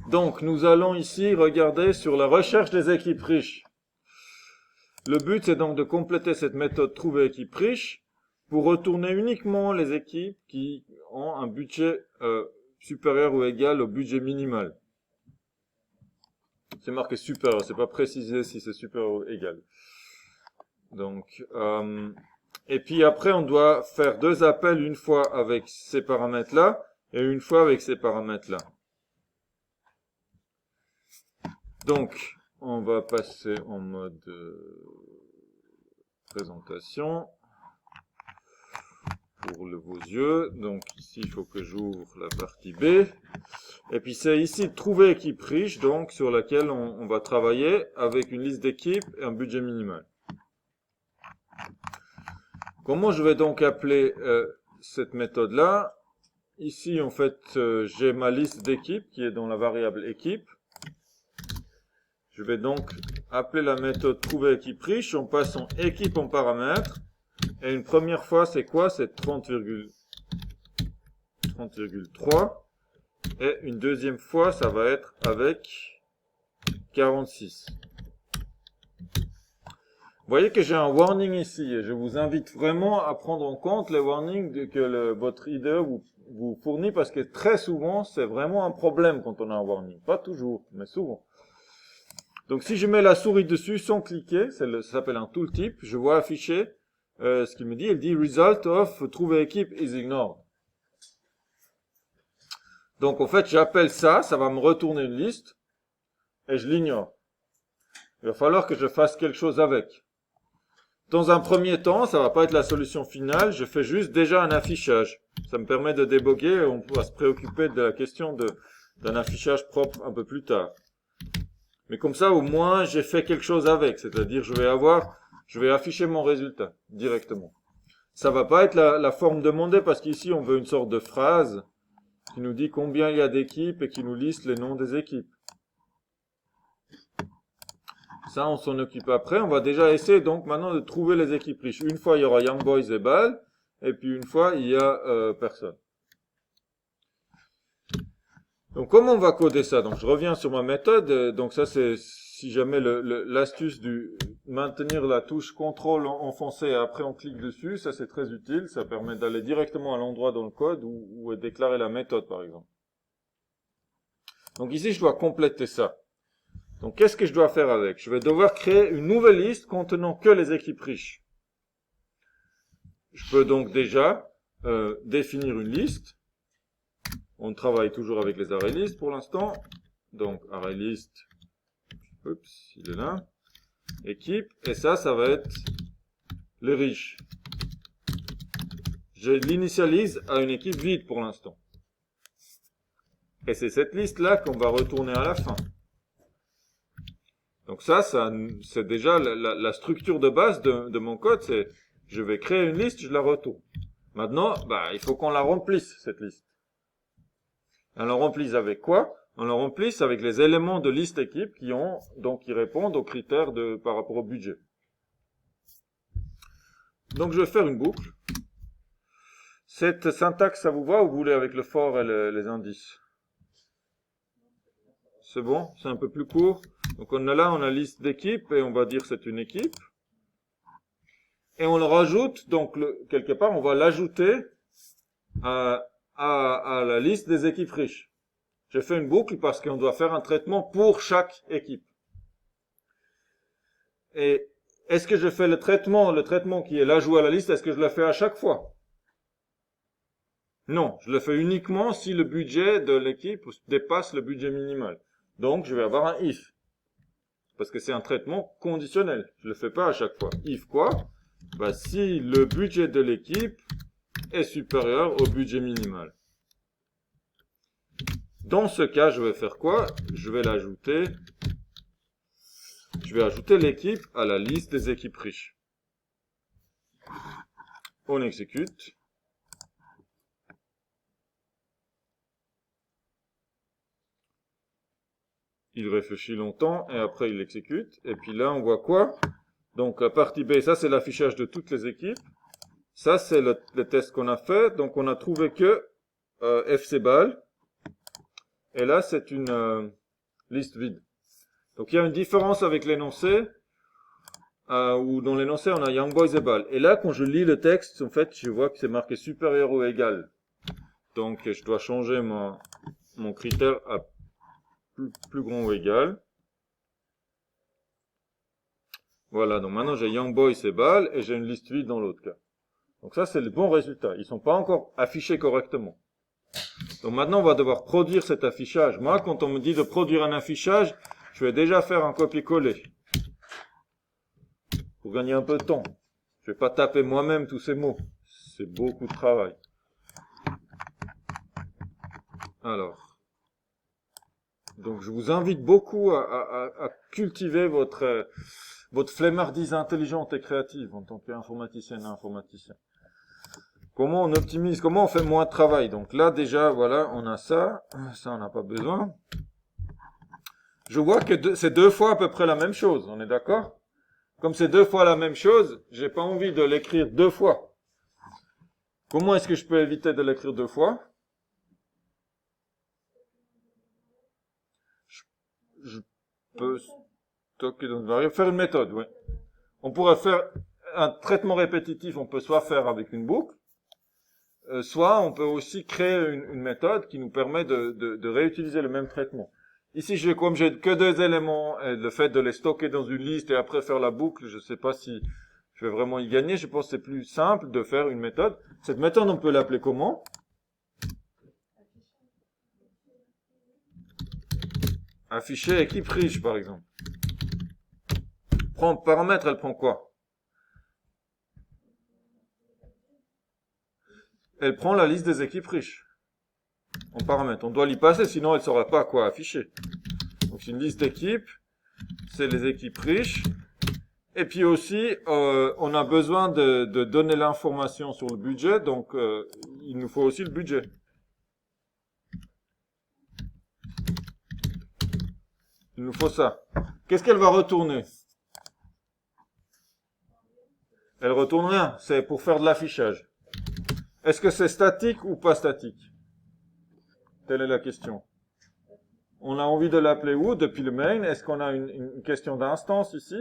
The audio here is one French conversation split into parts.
Donc, nous allons ici regarder sur la recherche des équipes riches. Le but, c'est donc de compléter cette méthode trouver équipe riche pour retourner uniquement les équipes qui ont un budget supérieur ou égal au budget minimal. C'est marqué supérieur, c'est pas précisé si c'est supérieur ou égal. Donc, et puis après, on doit faire deux appels, une fois avec ces paramètres-là et une fois avec ces paramètres-là. Donc, on va passer en mode présentation pour vos yeux. Donc ici, il faut que j'ouvre la partie B. Et puis c'est ici trouver équipe riche, donc sur laquelle on va travailler avec une liste d'équipes et un budget minimal. Comment je vais donc appeler cette méthode-là? Ici, en fait, j'ai ma liste d'équipes qui est dans la variable équipe. Je vais donc appeler la méthode trouver équipe riche en passant équipe en paramètre. Et une première fois, c'est quoi? C'est 30,3. Et une deuxième fois, ça va être avec 46. Vous voyez que j'ai un warning ici. Et je vous invite vraiment à prendre en compte les warnings que votre IDE vous fournit, parce que très souvent, c'est vraiment un problème quand on a un warning. Pas toujours, mais souvent. Donc si je mets la souris dessus sans cliquer, ça s'appelle un tooltip, je vois afficher ce qu'il me dit. Il dit result of trouver équipe is ignored. Donc en fait j'appelle ça va me retourner une liste et je l'ignore. Il va falloir que je fasse quelque chose avec. Dans un premier temps, ça va pas être la solution finale, je fais juste déjà un affichage. Ça me permet de déboguer et on va se préoccuper de la question d'un affichage propre un peu plus tard. Mais comme ça, au moins, j'ai fait quelque chose avec. C'est-à-dire, je vais afficher mon résultat directement. Ça va pas être la forme demandée parce qu'ici, on veut une sorte de phrase qui nous dit combien il y a d'équipes et qui nous liste les noms des équipes. Ça, on s'en occupe après. On va déjà essayer donc maintenant de trouver les équipes riches. Une fois, il y aura Young Boys et Ball. Et puis une fois, il y a personne. Donc, comment on va coder ça? Donc, je reviens sur ma méthode. Donc, ça, c'est si jamais l'astuce du maintenir la touche contrôle enfoncée et après on clique dessus. Ça, c'est très utile. Ça permet d'aller directement à l'endroit dans le code où est déclarée la méthode, par exemple. Donc, ici, je dois compléter ça. Donc, qu'est-ce que je dois faire avec? Je vais devoir créer une nouvelle liste contenant que les équipes riches. Je peux donc déjà définir une liste. On travaille toujours avec les array list pour l'instant. Donc, array list, oups, il est là. Équipe, et ça va être les riches. Je l'initialise à une équipe vide pour l'instant. Et c'est cette liste-là qu'on va retourner à la fin. Donc ça c'est déjà la structure de base de mon code. C'est, je vais créer une liste, je la retourne. Maintenant, il faut qu'on la remplisse, cette liste. On la remplisse avec quoi? On la remplisse avec les éléments de liste équipe qui répondent aux critères par rapport au budget. Donc je vais faire une boucle. Cette syntaxe, ça vous va ou vous voulez avec le for et les indices? C'est bon? C'est un peu plus court. Donc on a liste d'équipes et on va dire c'est une équipe. Et on le rajoute, donc quelque part on va l'ajouter à la liste des équipes riches. J'ai fait une boucle parce qu'on doit faire un traitement pour chaque équipe. Et est-ce que je fais le traitement qui est l'ajout à la liste, est-ce que je le fais à chaque fois? Non, je le fais uniquement si le budget de l'équipe dépasse le budget minimal. Donc je vais avoir un if. Parce que c'est un traitement conditionnel. Je ne le fais pas à chaque fois. If quoi? Si le budget de l'équipe est supérieur au budget minimal. Dans ce cas, je vais faire quoi? Je vais l'ajouter. Je vais ajouter l'équipe à la liste des équipes riches. On exécute. Il réfléchit longtemps et après il exécute. Et puis là, on voit quoi? Donc la partie B, ça c'est l'affichage de toutes les équipes. Ça c'est le test qu'on a fait. Donc on a trouvé que FC Ball. et là c'est une liste vide. Donc il y a une différence avec l'énoncé, où dans l'énoncé on a Young Boys et Ball. Et là quand je lis le texte, en fait je vois que c'est marqué supérieur ou égal. Donc je dois changer mon critère à plus grand ou égal. Voilà, donc maintenant j'ai Young Boys et Ball et j'ai une liste vide dans l'autre cas. Donc ça c'est le bon résultat. Ils sont pas encore affichés correctement. Donc maintenant on va devoir produire cet affichage. Moi quand on me dit de produire un affichage, je vais déjà faire un copier-coller. Pour gagner un peu de temps. Je vais pas taper moi-même tous ces mots. C'est beaucoup de travail. Alors. Donc je vous invite beaucoup à cultiver votre flemmardise intelligente et créative en tant qu'informaticien et informaticien. Comment on optimise, comment on fait moins de travail. Donc là déjà, voilà, on a ça. Ça on n'a pas besoin. Je vois que c'est 2 fois à peu près la même chose, on est d'accord? Comme c'est 2 fois la même chose, j'ai pas envie de l'écrire 2 fois. Comment est-ce que je peux éviter de l'écrire 2 fois? Je peux stocker dans une variable, faire une méthode, oui. On pourrait faire un traitement répétitif, on peut soit faire avec une boucle, soit on peut aussi créer une méthode qui nous permet de réutiliser le même traitement. Ici, comme j'ai que 2 éléments, et le fait de les stocker dans une liste et après faire la boucle, je ne sais pas si je vais vraiment y gagner. Je pense que c'est plus simple de faire une méthode. Cette méthode, on peut l'appeler comment? Afficher équipe riche, par exemple. Paramètre, elle prend quoi? Elle prend la liste des équipes riches. En paramètre. On doit l'y passer, sinon elle ne saura pas quoi afficher. Donc c'est une liste d'équipes. C'est les équipes riches. Et puis aussi, on a besoin de donner l'information sur le budget. Donc il nous faut aussi le budget. Il nous faut ça. Qu'est-ce qu'elle va retourner? Elle retourne rien. C'est pour faire de l'affichage. Est-ce que c'est statique ou pas statique? Telle est la question. On a envie de l'appeler où depuis le main? Est-ce qu'on a une question d'instance ici?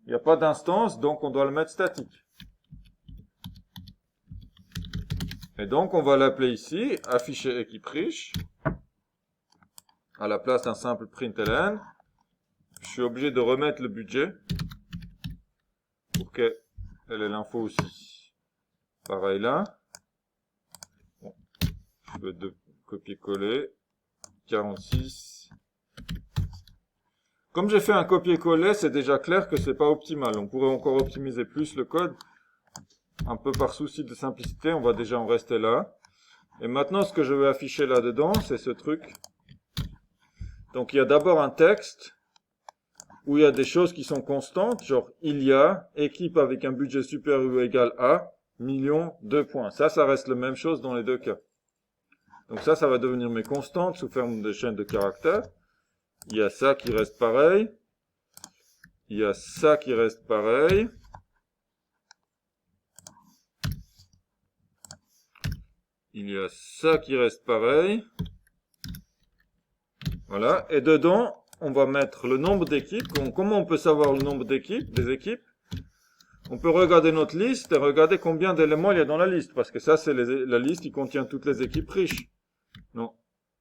Il n'y a pas d'instance, donc on doit le mettre statique. Et donc on va l'appeler ici, afficher équipe riche, à la place d'un simple println. Je suis obligé de remettre le budget pour qu'elle ait l'info aussi. Pareil là. Bon, je vais de copier-coller. 46. Comme j'ai fait un copier-coller, c'est déjà clair que c'est pas optimal. On pourrait encore optimiser plus le code. Un peu par souci de simplicité, on va déjà en rester là. Et maintenant, ce que je vais afficher là-dedans, c'est ce truc. Donc, il y a d'abord un texte où il y a des choses qui sont constantes, genre il y a équipe avec un budget supérieur ou égal à million 2 points. Ça reste la même chose dans les 2 cas. Donc ça va devenir mes constantes sous forme de chaîne de caractères. Il y a ça qui reste pareil. Il y a ça qui reste pareil. Il y a ça qui reste pareil. Voilà. Et dedans, on va mettre le nombre d'équipes. Comment on peut savoir le nombre d'équipes, des équipes? On peut regarder notre liste et regarder combien d'éléments il y a dans la liste. Parce que ça, c'est la liste qui contient toutes les équipes riches. Non.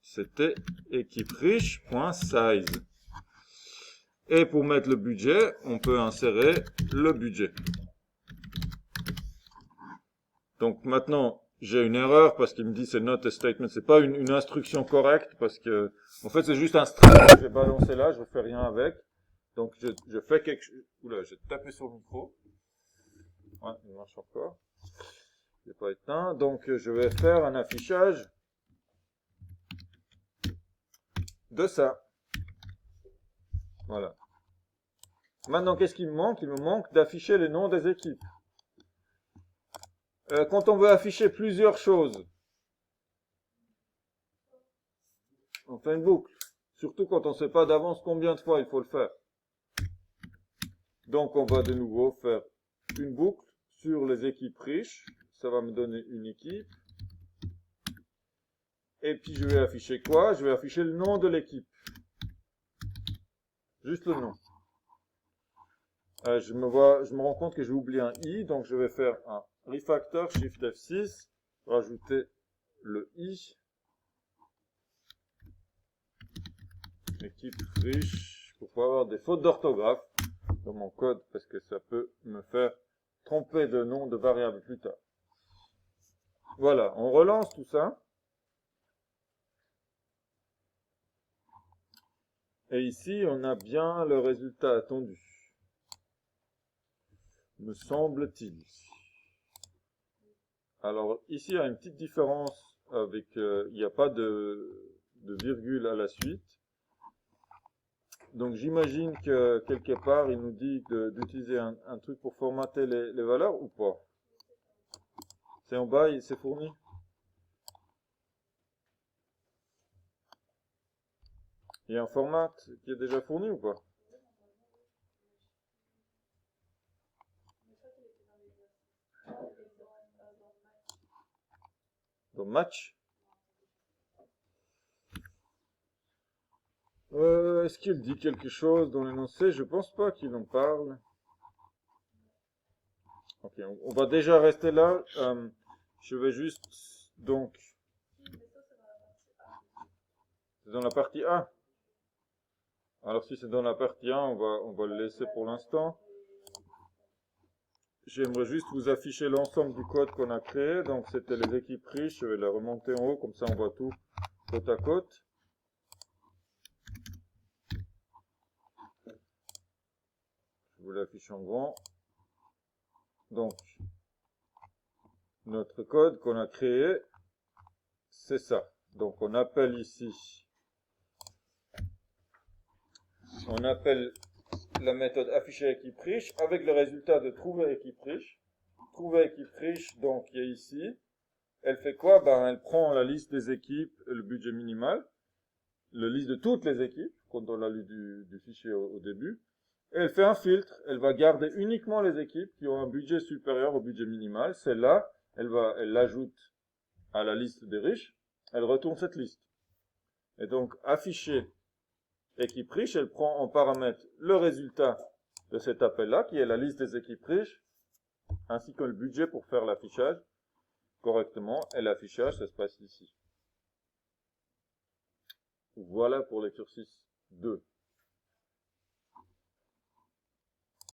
C'était équipe riche.size. Et pour mettre le budget, on peut insérer le budget. Donc maintenant, j'ai une erreur parce qu'il me dit c'est not a statement. C'est pas une instruction correcte parce que, en fait, c'est juste un string que j'ai balancé là, je ne fais rien avec. Donc je fais quelque chose. Oula, j'ai tapé sur le micro. Ouais, il marche encore. Il n'est pas éteint. Donc je vais faire un affichage de ça. Voilà. Maintenant, qu'est-ce qu'il me manque? Il me manque d'afficher les noms des équipes. Quand on veut afficher plusieurs choses, on fait une boucle. Surtout quand on ne sait pas d'avance combien de fois il faut le faire. Donc on va de nouveau faire une boucle sur les équipes riches. Ça va me donner une équipe. Et puis je vais afficher quoi? Je vais afficher le nom de l'équipe. Juste le nom. Je me rends compte que j'ai oublié un i, donc je vais faire un refactor, Shift F6, rajouter le i. Équipe riche, pour pas avoir des fautes d'orthographe dans mon code, parce que ça peut me faire tromper de nom de variable plus tard. Voilà, on relance tout ça. Et ici, on a bien le résultat attendu, me semble-t-il. Alors ici, il y a une petite différence avec, il n'y a pas de virgule à la suite. Donc j'imagine que quelque part, il nous dit d'utiliser un truc pour formater les valeurs ou pas. C'est en bas, c'est fourni. Il y a un format qui est déjà fourni ou pas? Dans match. Est-ce qu'il dit quelque chose dans l'énoncé? Je pense pas qu'il en parle. Ok, on va déjà rester là. Je vais juste, donc, c'est dans la partie A. Alors si c'est dans la partie 1, on va le laisser pour l'instant. J'aimerais juste vous afficher l'ensemble du code qu'on a créé. Donc c'était les équipes riches. Je vais la remonter en haut, comme ça on voit tout côte à côte. Je vous l'affiche en grand. Donc, notre code qu'on a créé, c'est ça. Donc on appelle ici, on appelle la méthode afficher équipe riche avec le résultat de trouver équipe riche. Trouver équipe riche, donc qui est ici. Elle fait quoi? Ben, elle prend la liste des équipes, le budget minimal, la liste de toutes les équipes, quand on l'a lu du fichier au début. Et elle fait un filtre. Elle va garder uniquement les équipes qui ont un budget supérieur au budget minimal. Celle-là, elle l'ajoute à la liste des riches. Elle retourne cette liste. Et donc, afficher équipe riche, elle prend en paramètre le résultat de cet appel-là, qui est la liste des équipes riches, ainsi que le budget pour faire l'affichage correctement. Et l'affichage, ça se passe ici. Voilà pour l'exercice 2.